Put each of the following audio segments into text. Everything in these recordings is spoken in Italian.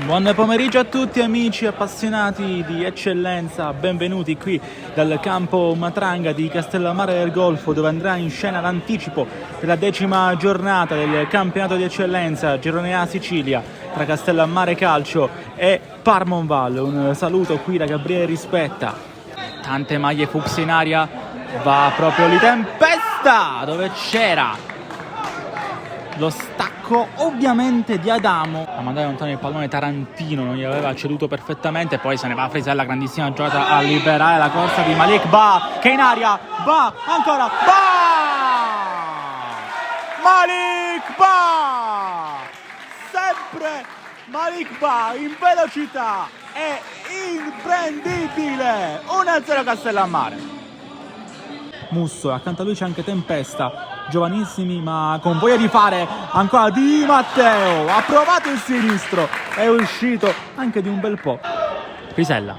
Buon pomeriggio a tutti amici appassionati di eccellenza, benvenuti qui dal campo Matranga di Castellammare del Golfo, dove andrà in scena l'anticipo della 10ª giornata del campionato di eccellenza Girone A Sicilia tra Castellammare Calcio e Parmonval. Un saluto qui da Gabriele Rispetta. Tante maglie fucsia in aria, va proprio lì Tempesta, dove c'era lo stacco ovviamente di Adamo a mandare lontano il pallone. Tarantino non gli aveva ceduto perfettamente, poi se ne va a Frisella, grandissima giocata a liberare la corsa di Malik Ba, che in aria, Ba, ancora, Ba! Malik Ba! Sempre Malik Ba in velocità, è imprendibile! 1-0 Castellammare. Musso, accanto a lui c'è anche Tempesta, giovanissimi ma con voglia di fare. Ancora Di Matteo, ha provato il sinistro, è uscito anche di un bel po'. Frisella,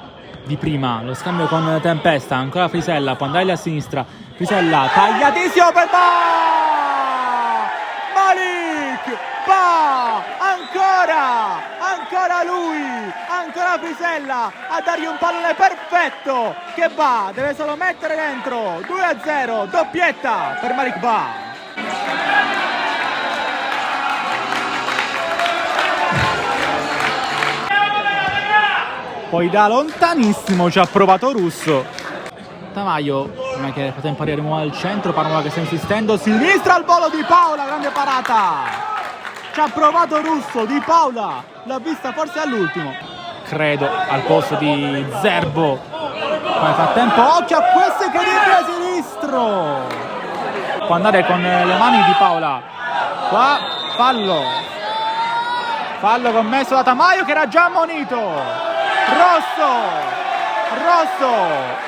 di prima, lo scambio con Tempesta, ancora Frisella, può andare a sinistra, Frisella, tagliatissimo per Ba! Malik Ba! Ancora lui, ancora Frisella a dargli un pallone perfetto che Ba deve solo mettere dentro. 2-0, doppietta per Malik Ba. Poi da lontanissimo ci ha provato Russo. Tamaio, prima che nel frattempo arriva di nuovo al centro, Parmola che sta insistendo, sinistra al volo di Paola, grande parata. Ci ha provato Russo, Di Paola l'ha vista forse all'ultimo, credo al posto di Zerbo. Nel frattempo occhio a questo incredibile sinistro, può andare con le mani Di Paola. Qua fallo commesso da Tamaio, che era già ammonito. Rosso,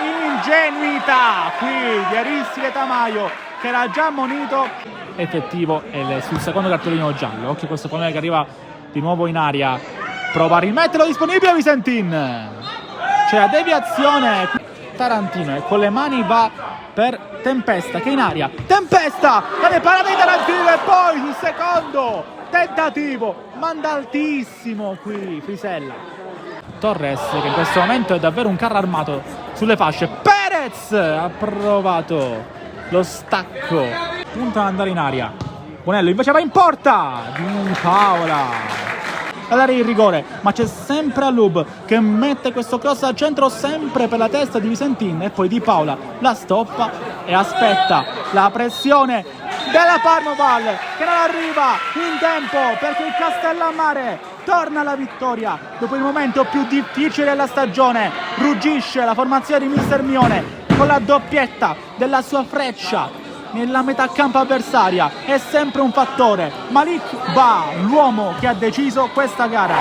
ingenuità qui di Aristide Tamaio, che era già ammonito. Effettivo sul secondo cartellino giallo. Occhio a questo pallone che arriva di nuovo in aria, prova a rimetterlo disponibile Visentin, c'è la deviazione. Tarantino e con le mani va per Tempesta, che in aria, Tempesta, la parata di Tarantino e poi il secondo tentativo, manda altissimo qui Frisella. Torres, che in questo momento è davvero un carro armato sulle fasce. Perez ha provato lo stacco, punta ad andare in aria, Bonello invece va in porta di Paola a dare il rigore, ma c'è sempre Alub che mette questo cross al centro sempre per la testa di Visentin, e poi Di Paola la stoppa e aspetta la pressione della Parmonval, che non arriva in tempo perché il Castellammare torna alla vittoria dopo il momento più difficile della stagione. Ruggisce la formazione di Mister Mione con la doppietta della sua Freccia nella metà campo avversaria. È sempre un fattore Malik Ba, l'uomo che ha deciso questa gara.